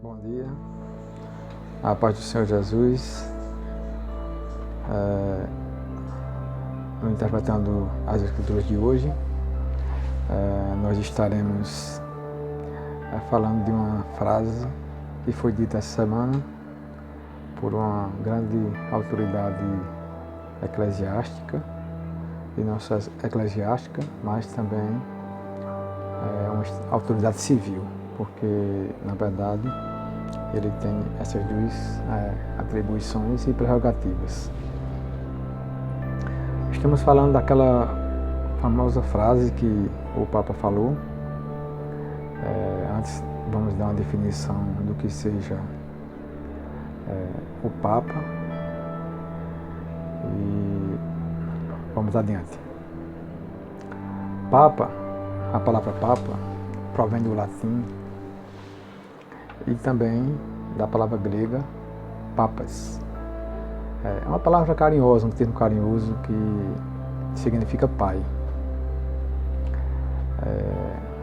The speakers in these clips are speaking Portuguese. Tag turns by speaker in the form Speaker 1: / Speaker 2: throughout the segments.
Speaker 1: Bom dia, a paz do Senhor Jesus. Interpretando as escrituras de hoje, nós estaremos falando de uma frase que foi dita essa semana por uma grande autoridade eclesiástica, e não só eclesiástica, mas também uma autoridade civil, porque na verdade ele tem essas duas atribuições e prerrogativas. Estamos falando daquela famosa frase que o Papa falou. Antes vamos dar uma definição do que seja o Papa e vamos adiante. Papa, a palavra Papa provém do latim e também da palavra grega papas. É uma palavra carinhosa, um termo carinhoso que significa pai.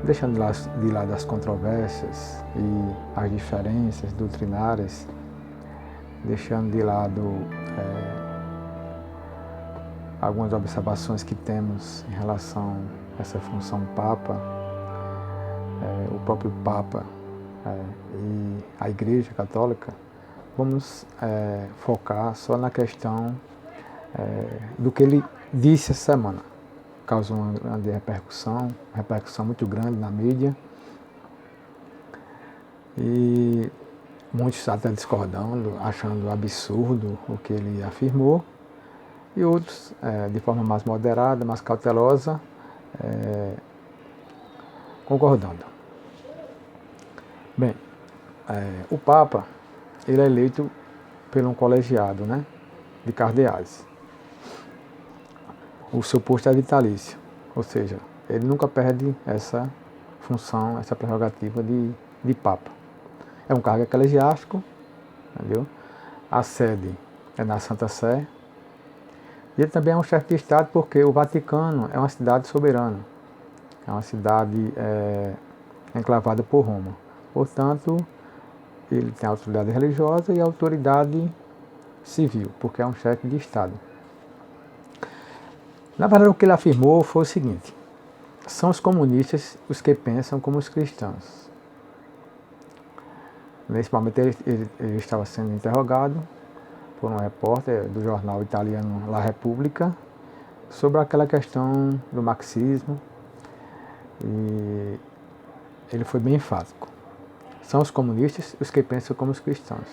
Speaker 1: Deixando de lado as controvérsias e as diferenças doutrinárias, deixando de lado algumas observações que temos em relação a essa função Papa, o próprio Papa e a Igreja Católica, vamos focar só na questão do que ele disse essa semana. Causou uma grande repercussão muito grande na mídia, e muitos até discordando, achando absurdo o que ele afirmou, e outros, de forma mais moderada, mais cautelosa, concordando. Bem, o Papa, ele é eleito por um colegiado, de cardeais. O seu posto é vitalício, ou seja, ele nunca perde essa função, essa prerrogativa de Papa. É um cargo eclesiástico, entendeu? A sede é na Santa Sé, e ele também é um chefe de Estado porque o Vaticano é uma cidade soberana, é uma cidade enclavada por Roma. Portanto, ele tem a autoridade religiosa e a autoridade civil, porque é um chefe de Estado. Na verdade, o que ele afirmou foi o seguinte: são os comunistas os que pensam como os cristãos. Nesse momento ele estava sendo interrogado por um repórter do jornal italiano La Repubblica sobre aquela questão do marxismo, e ele foi bem enfático. São os comunistas os que pensam como os cristãos.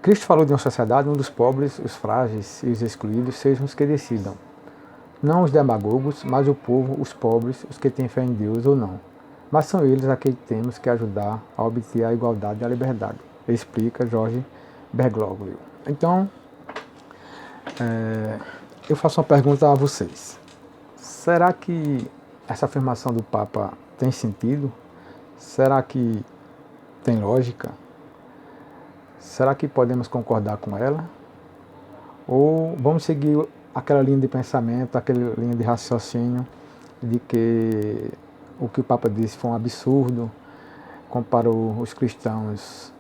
Speaker 1: Cristo falou de uma sociedade onde os pobres, os frágeis e os excluídos sejam os que decidam. Não os demagogos, mas o povo, os pobres, os que têm fé em Deus ou não. Mas são eles a quem temos que ajudar a obter a igualdade e a liberdade, explica Jorge Bergoglio. Então, eu faço uma pergunta a vocês. Será que essa afirmação do Papa tem sentido? Será que tem lógica? Será que podemos concordar com ela? Ou vamos seguir aquela linha de pensamento, aquela linha de raciocínio de que o que o Papa disse foi um absurdo, comparou os cristãos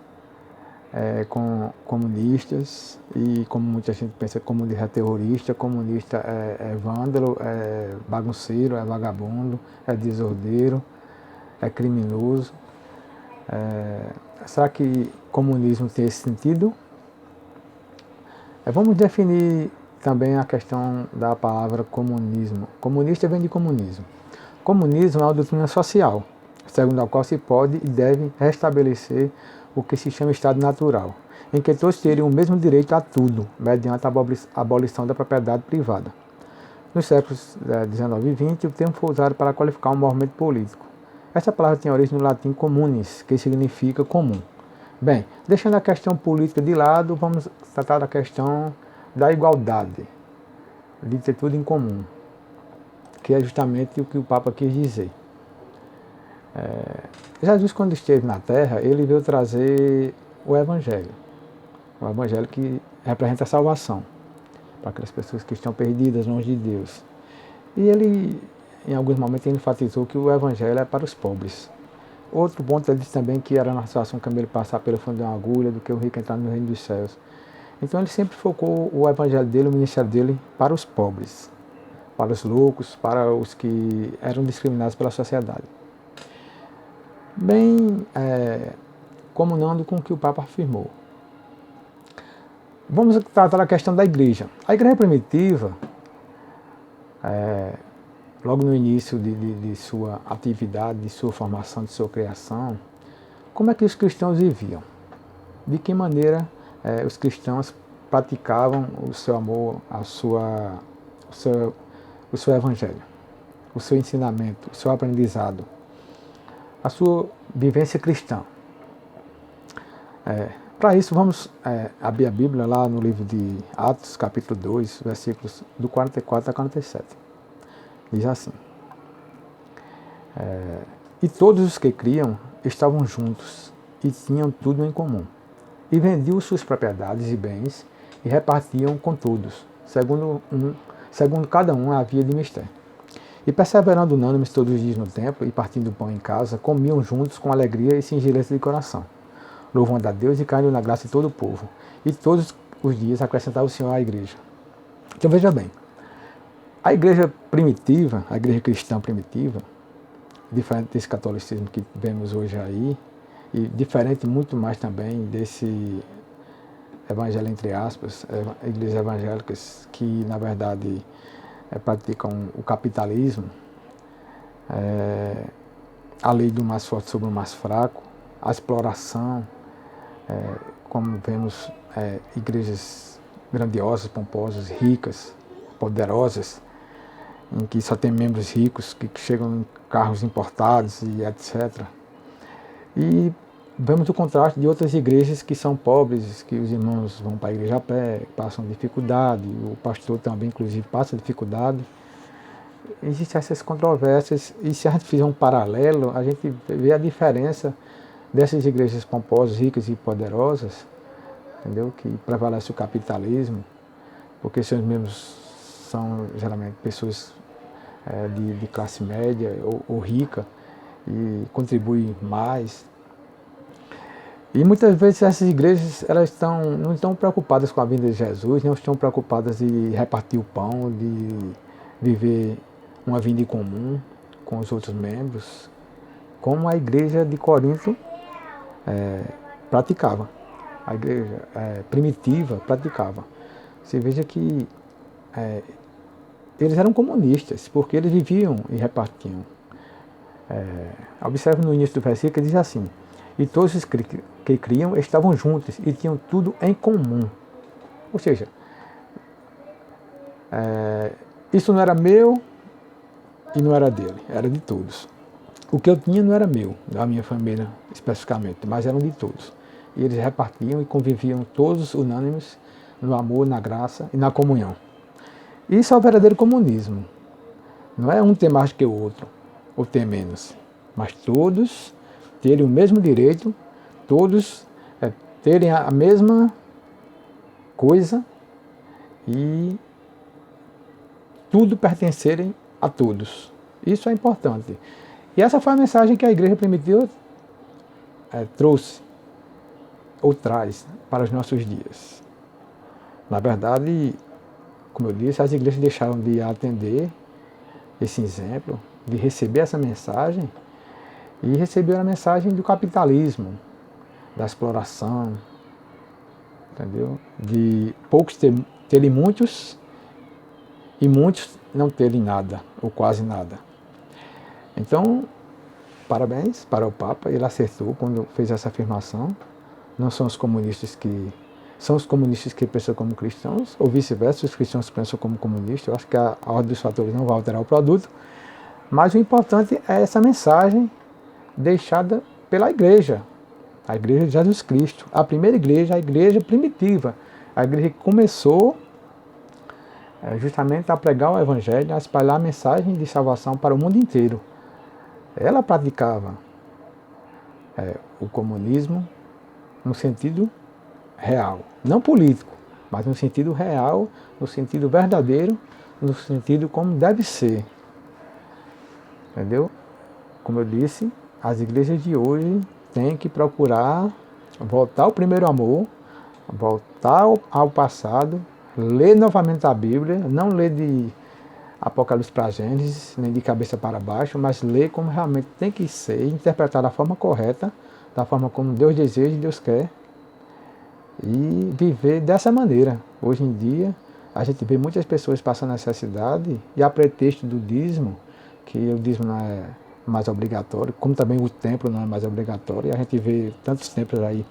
Speaker 1: com comunistas, e como muita gente pensa, comunista é terrorista, comunista é vândalo, é bagunceiro, é vagabundo, é desordeiro, é criminoso. Será que comunismo tem esse sentido? Vamos definir também a questão da palavra comunismo. Comunista vem de comunismo. Comunismo é uma doutrina social, segundo a qual se pode e deve restabelecer o que se chama Estado natural, em que todos teriam o mesmo direito a tudo, mediante a abolição da propriedade privada. Nos séculos XIX e XX, o termo foi usado para qualificar um movimento político. Essa palavra tem origem no latim communis, que significa comum. Bem, deixando a questão política de lado, vamos tratar da questão da igualdade, de ter tudo em comum, que é justamente o que o Papa quis dizer. Jesus, quando esteve na Terra, ele veio trazer o Evangelho que representa a salvação para aquelas pessoas que estão perdidas longe de Deus. E ele, em alguns momentos, ele enfatizou que o Evangelho é para os pobres. Outro ponto, ele disse também que era na situação que ele passar pelo fundo de uma agulha do que o rico entrar no reino dos céus. Então ele sempre focou o evangelho dele, o ministério dele, para os pobres, para os loucos, para os que eram discriminados pela sociedade. Bem, comunando com o que o Papa afirmou. Vamos tratar a questão da igreja. A igreja primitiva, logo no início de sua atividade, de sua formação, de sua criação, como é que os cristãos viviam? De que maneira os cristãos praticavam o seu amor, o seu evangelho, o seu ensinamento, o seu aprendizado, a sua vivência cristã. Para isso, vamos abrir a Bíblia lá no livro de Atos, capítulo 2, versículos do 44 a 47. Diz assim: E todos os que criam estavam juntos e tinham tudo em comum. E vendiam suas propriedades e bens e repartiam com todos, segundo cada um havia de mister. E perseverando unânimes todos os dias no templo e partindo o pão em casa, comiam juntos com alegria e singeleza de coração, louvando a Deus e caindo na graça de todo o povo. E todos os dias acrescentava o Senhor à igreja. Então veja bem, a igreja primitiva, a igreja cristã primitiva, diferente desse catolicismo que vemos hoje aí, e diferente muito mais também desse evangelho, entre aspas, igrejas evangélicas que, na verdade, praticam o capitalismo, a lei do mais forte sobre o mais fraco, a exploração, como vemos igrejas grandiosas, pomposas, ricas, poderosas, em que só tem membros ricos que chegam em carros importados e etc. E vemos o contraste de outras igrejas que são pobres, que os irmãos vão para a igreja a pé, passam dificuldade, o pastor também, inclusive, passa dificuldade. Existem essas controvérsias, e se a gente fizer um paralelo, a gente vê a diferença dessas igrejas pomposas, ricas e poderosas, entendeu? Que prevalece o capitalismo, porque seus membros são geralmente pessoas de classe média ou rica e contribuem mais. E muitas vezes essas igrejas não estão preocupadas com a vinda de Jesus, não estão preocupadas de repartir o pão, de viver uma vida em comum com os outros membros, como a igreja de Corinto praticava. A igreja primitiva praticava. Você veja que eles eram comunistas, porque eles viviam e repartiam. Observe no início do versículo, diz assim: e todos os que criam estavam juntos e tinham tudo em comum. Ou seja, isso não era meu e não era dele, era de todos. O que eu tinha não era meu, da minha família especificamente, mas eram de todos. E eles repartiam e conviviam todos unânimes no amor, na graça e na comunhão. Isso é o verdadeiro comunismo. Não é um ter mais que o outro, ou ter menos, mas todos terem o mesmo direito, todos terem a mesma coisa e tudo pertencerem a todos. Isso é importante. E essa foi a mensagem que a igreja primitiva trouxe, ou traz, para os nossos dias. Na verdade, como eu disse, as igrejas deixaram de atender esse exemplo, de receber essa mensagem, e receberam a mensagem do capitalismo, da exploração, entendeu? De poucos terem muitos e muitos não terem nada, ou quase nada. Então, parabéns para o Papa, ele acertou quando fez essa afirmação. Não são os comunistas que pensam como cristãos, ou vice-versa, os cristãos pensam como comunistas. Eu acho que a ordem dos fatores não vai alterar o produto, mas o importante é essa mensagem deixada pela igreja, a igreja de Jesus Cristo, a primeira igreja, a igreja primitiva, a igreja que começou justamente a pregar o evangelho, a espalhar a mensagem de salvação para o mundo inteiro. Ela praticava o comunismo no sentido real, não político, mas no sentido real, no sentido verdadeiro, no sentido como deve ser. Entendeu? Como eu disse, as igrejas de hoje têm que procurar voltar ao primeiro amor, voltar ao passado, ler novamente a Bíblia, não ler de Apocalipse para Gênesis, nem de cabeça para baixo, mas ler como realmente tem que ser, interpretar da forma correta, da forma como Deus deseja e Deus quer, e viver dessa maneira. Hoje em dia, a gente vê muitas pessoas passando necessidade, e a pretexto do dízimo, que o dízimo não é mais obrigatório, como também o templo não é mais obrigatório, e a gente vê tantos templos aí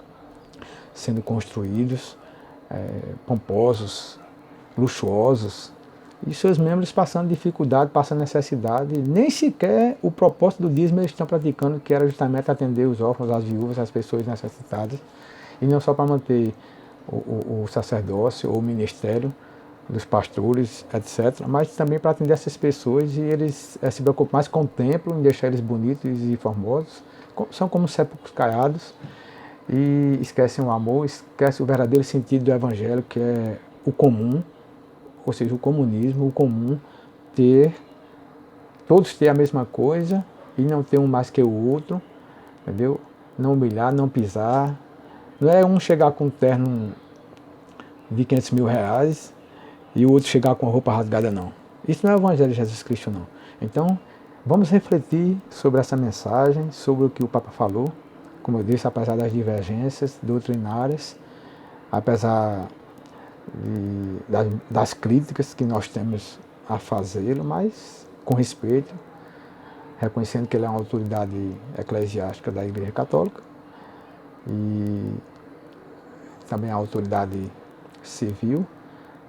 Speaker 1: sendo construídos, pomposos, luxuosos, e seus membros passando dificuldade, passando necessidade, nem sequer o propósito do dízimo eles estão praticando, que era justamente atender os órfãos, as viúvas, as pessoas necessitadas, e não só para manter o sacerdócio ou o ministério dos pastores, etc., mas também para atender essas pessoas, e eles se preocupam mais com o templo, em deixar eles bonitos e formosos, são como sepulcros caiados, e esquecem o amor, esquecem o verdadeiro sentido do evangelho, que é o comum, ou seja, o comunismo, o comum, todos ter a mesma coisa e não ter um mais que o outro, entendeu? Não humilhar, não pisar. Não é um chegar com um terno de 500 mil reais e o outro chegar com a roupa rasgada, não. Isso não é o evangelho de Jesus Cristo, não. Então, vamos refletir sobre essa mensagem, sobre o que o Papa falou, como eu disse, apesar das divergências doutrinárias, apesar das críticas que nós temos a fazê-lo, mas com respeito, reconhecendo que ele é uma autoridade eclesiástica da Igreja Católica e também a autoridade civil,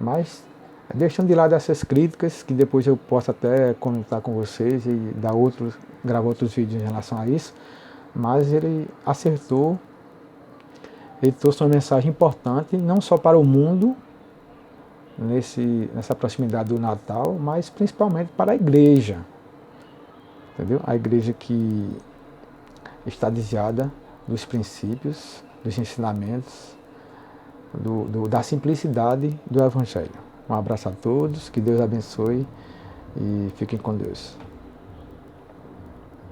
Speaker 1: mas deixando de lado essas críticas, que depois eu posso até comentar com vocês e gravar outros vídeos em relação a isso, mas ele acertou, ele trouxe uma mensagem importante, não só para o mundo, nessa proximidade do Natal, mas principalmente para a igreja, entendeu? A igreja que está desviada dos princípios, dos ensinamentos, da simplicidade do Evangelho. Um abraço a todos, que Deus abençoe e fiquem com Deus.